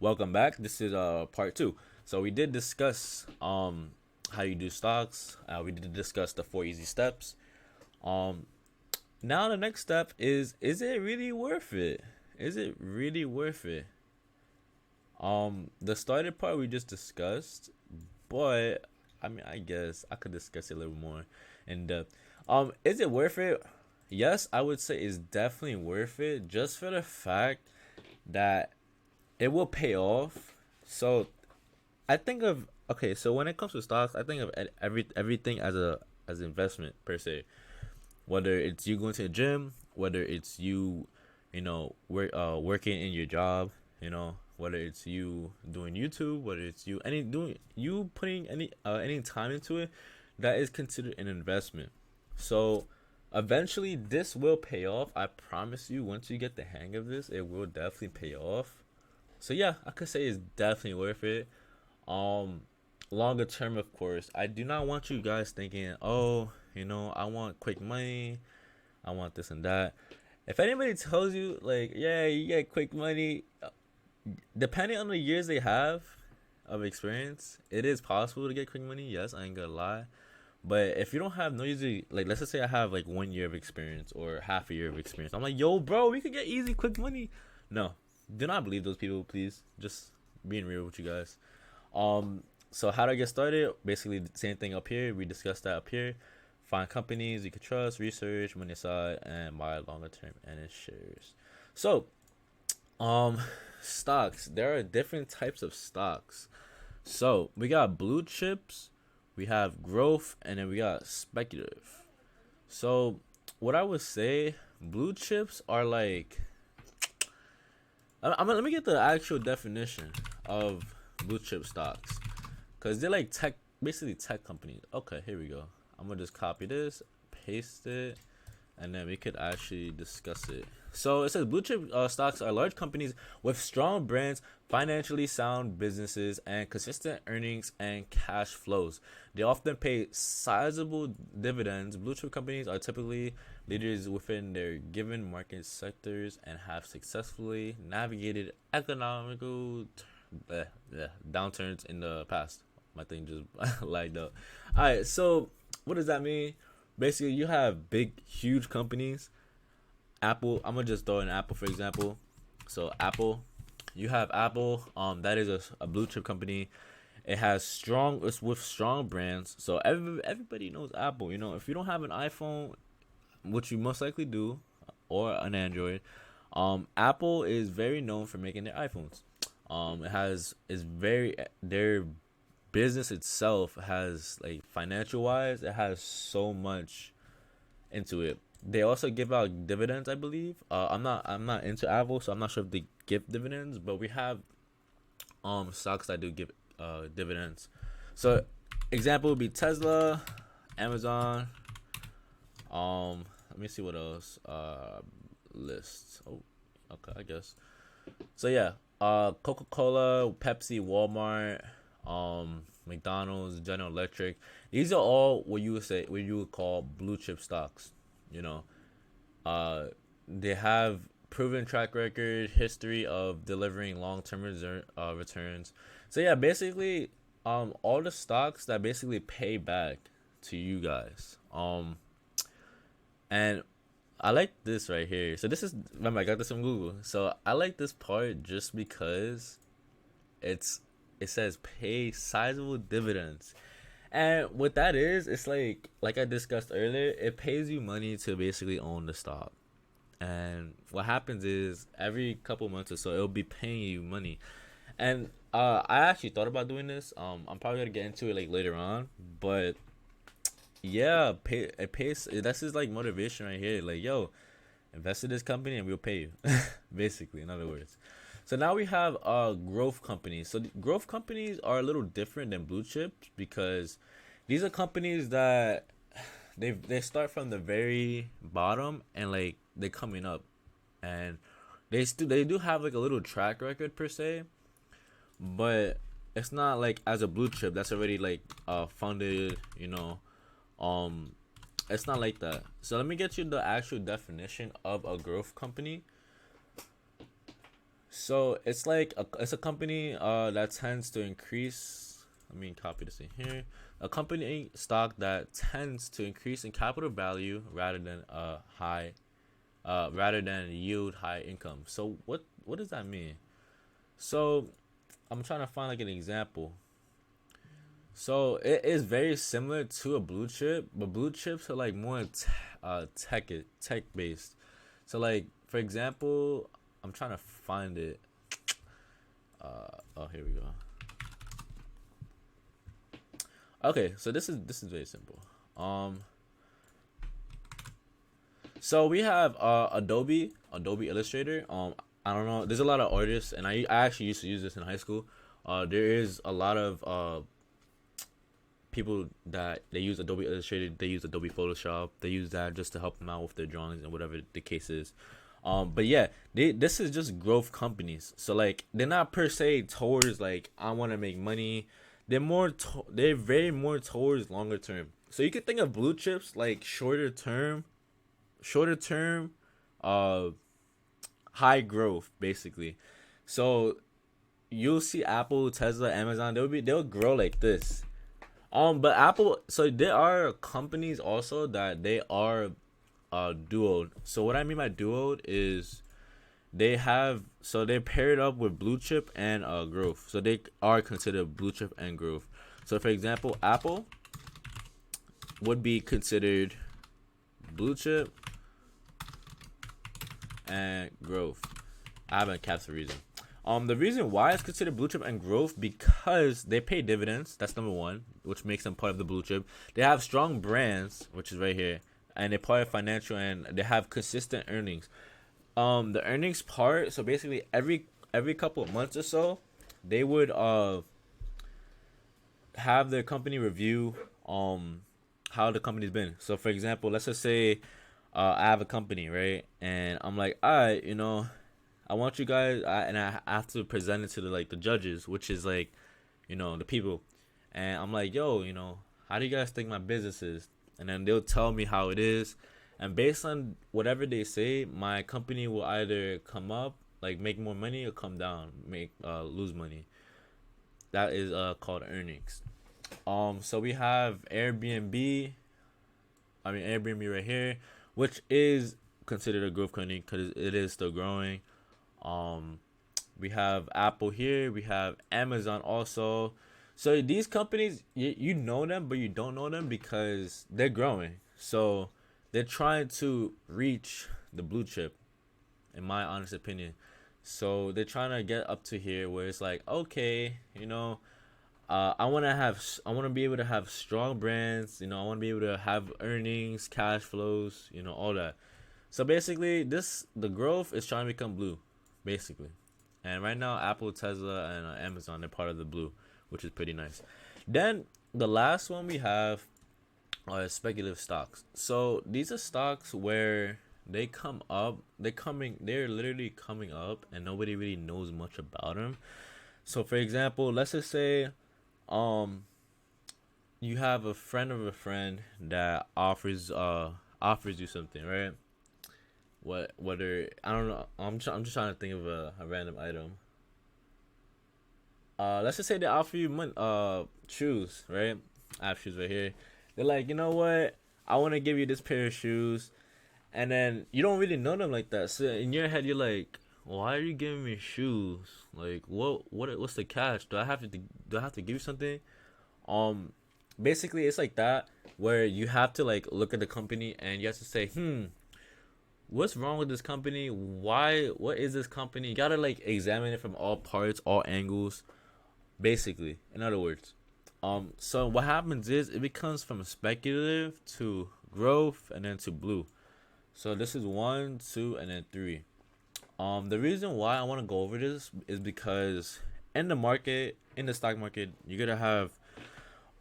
Welcome back. This is part two. So we did discuss how you do stocks. We did discuss the four easy steps. Um Now the next step is it really worth it? Is it really worth it? The started part we just discussed, but I mean I guess I could discuss it a little more in depth. Is it worth it? Yes, I would say it's definitely worth it just for the fact that it will pay off. So I think of okay. So when it comes to stocks, I think of everything as investment per se. Whether it's you going to the gym, whether it's you, working in your job, whether it's you doing YouTube, whether it's you putting any time into it, that is considered an investment. So eventually this will pay off. I promise you. Once you get the hang of this, it will definitely pay off. So yeah, I could say it's definitely worth it. Um, Longer term, of course, I do not want you guys thinking, oh, I want quick money, I want this and that. If anybody tells you like, yeah, you get quick money, depending on the years they have of experience, it is possible to get quick money. Yes, I ain't gonna lie. But if you don't have no easy, like let's just say I have like 1 year of experience or half a year of experience, I'm like, yo, bro, we could get easy quick money. No, do not believe those people, please. Just being real with you guys. Um, so how to get started? Basically, the same thing up here. We discussed that up here. Find companies you could trust, research, money aside, and buy longer term and its shares. So, um, stocks. There are different types of stocks. So we got blue chips, we have growth, and then we got speculative. So what I would say, blue chips are like let me get the actual definition of blue chip stocks, because they're like tech, basically tech companies. Okay, here we go. I'm gonna just copy this, paste it, and then we could actually discuss it. So it says blue chip stocks are large companies with strong brands, financially sound businesses, and consistent earnings and cash flows. They often pay sizable dividends. Blue chip companies are typically leaders within their given market sectors and have successfully navigated economical downturns in the past. My thing just lagged up. All right, so what does that mean? Basically, you have big, huge companies. Apple. I'm gonna just throw in Apple for example. So Apple, you have Apple. That is a blue chip company. It has strong. It's with strong brands. So everybody knows Apple. If you don't have an iPhone, which you most likely do, or an Android, Apple is very known for making their iPhones. It has is very their business itself has, like, financial wise, it has so much into it. They also give out dividends, I believe. I'm not into Apple, so I'm not sure if they give dividends, but we have stocks that do give dividends. So example would be Tesla, Amazon. Let me see what else. Lists. Oh, okay, I guess. So yeah, Coca Cola, Pepsi, Walmart, McDonald's, General Electric. These are all what you would call blue chip stocks. You know, uh, they have proven track record, history of delivering long term returns. So yeah, basically, all the stocks that basically pay back to you guys. And I like this right here. So this is, remember, I got this from Google. So I like this part just because it's it says pay sizable dividends. And what that is, it's like I discussed earlier, it pays you money to basically own the stock. And what happens is every couple months or so it'll be paying you money. And I actually thought about doing this. I'm probably gonna get into it like later on, but yeah, pay it pays. That's just like motivation right here. Like, yo, invest in this company and we'll pay you. Basically, in other words. So now we have growth companies. So growth companies are a little different than blue chips because these are companies that they start from the very bottom and like they coming up, and they do have like a little track record per se, but it's not like as a blue chip that's already like funded, um it's not like that. So let me get you the actual definition of a growth company. So it's a company that tends to increase. I mean, copy this in here. A company stock that tends to increase in capital value rather than yield high income. So what does that mean? So I'm trying to find like an example. So it is very similar to a blue chip, but blue chips are like more tech based. So like for example, I'm trying to find it. Oh, here we go. Okay, so this is very simple. Um, so we have Adobe Illustrator. I don't know. There's a lot of artists, and I actually used to use this in high school. There is a lot of people that they use Adobe Illustrator, they use Adobe Photoshop, they use that just to help them out with their drawings and whatever the case is. But yeah, this is just growth companies. So like they're not per se towards like I want to make money. They're very more towards longer term. So you could think of blue chips like shorter term, uh, high growth basically. So you'll see Apple, Tesla, Amazon. They'll grow like this. But Apple, so there are companies also that they are duoed. So what I mean by duoed is they're paired up with blue chip and growth. So they are considered blue chip and growth. So for example, Apple would be considered blue chip and growth. I haven't capped the reason. The reason why it's considered blue chip and growth because they pay dividends. That's number one, which makes them part of the blue chip. They have strong brands, which is right here, and they're part of financial, and they have consistent earnings. The earnings part. So basically, every couple of months or so, they would have their company review how the company's been. So for example, let's just say I have a company, right, and I'm like, all right, I want you guys, and I have to present it to the judges, which is like, the people, and I'm like, yo, how do you guys think my business is? And then they'll tell me how it is, and based on whatever they say, my company will either come up, like make more money, or come down, make lose money. That is called earnings. So we have Airbnb. I mean Airbnb right here, which is considered a growth company because it is still growing. Um, we have Apple here. We have Amazon also. So these companies, you know them, but you don't know them because they're growing. So they're trying to reach the blue chip, in my honest opinion. So they're trying to get up to here where it's like, okay, I want to be able to have strong brands. I want to be able to have earnings, cash flows, all that. So basically, the growth is trying to become blue, basically. And right now, Apple, Tesla, and Amazon, they're part of the blue, which is pretty nice. Then the last one we have are speculative stocks. So these are stocks where they're literally coming up, and nobody really knows much about them. So for example, let's just say, um, you have a friend of a friend that offers you something, right? Whether I don't know. I'm just trying to think of a random item. Let's just say they offer you shoes, right? I have shoes right here. They're like, you know what? I want to give you this pair of shoes, and then you don't really know them like that. So in your head, you're like, why are you giving me shoes? Like, what's the catch? Do I have to give you something? Um, Basically, it's like that where you have to like look at the company and you have to say, what's wrong with this company? What is this company? You gotta like examine it from all parts, all angles, basically. In other words. So what happens is it becomes from speculative to growth and then to blue. So this is one, two, and then three. The reason why I want to go over this is because in the stock market, you're gonna have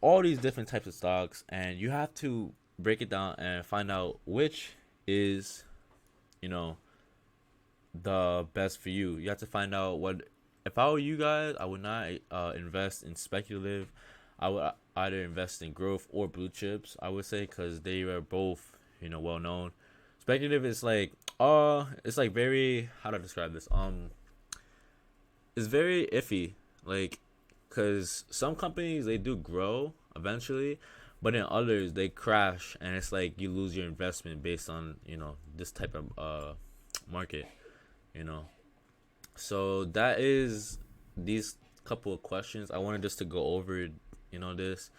all these different types of stocks, and you have to break it down and find out which is, you know, the best for you. You have to find out what. If I were you guys, I would not invest in speculative. I would either invest in growth or blue chips. I would say because they are both well known. Speculative is like it's like very how to describe this. it's very iffy, like, because some companies they do grow eventually, but in others they crash, and it's like you lose your investment based on this type of market, you know. So that is these couple of questions. I wanted just to go over, this,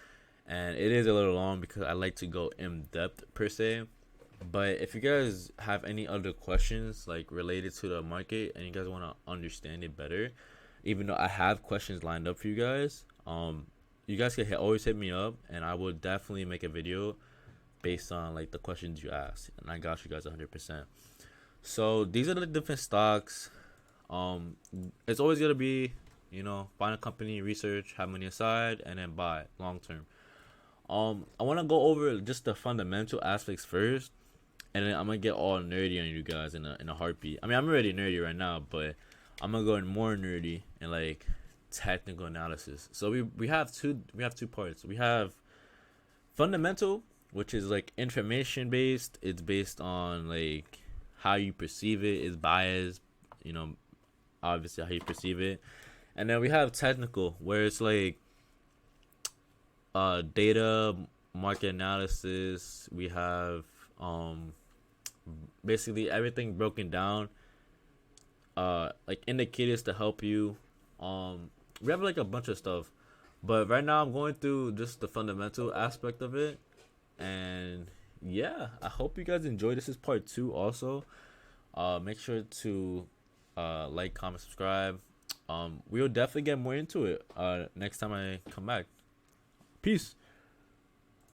and it is a little long because I like to go in depth per se. But if you guys have any other questions like related to the market and you guys want to understand it better, even though I have questions lined up for you guys can always hit me up and I will definitely make a video based on like the questions you asked, and I got you guys 100%. So these are the different stocks. It's always gonna be, find a company, research, have money aside, and then buy long term. I want to go over just the fundamental aspects first, and then I'm gonna get all nerdy on you guys in a heartbeat. I mean, I'm already nerdy right now, but I'm gonna go in more nerdy and like technical analysis. So we have two parts. We have fundamental, which is like information based. It's based on like how you perceive it. It's biased, you know, obviously how you perceive it. And then we have technical, where it's like data, market analysis. We have basically everything broken down, like indicators to help you. We have like a bunch of stuff, but right now I'm going through just the fundamental aspect of it. And yeah, I hope you guys enjoy. This is part two also. Make sure to like, comment, subscribe. We'll definitely get more into it next time I come back. Peace.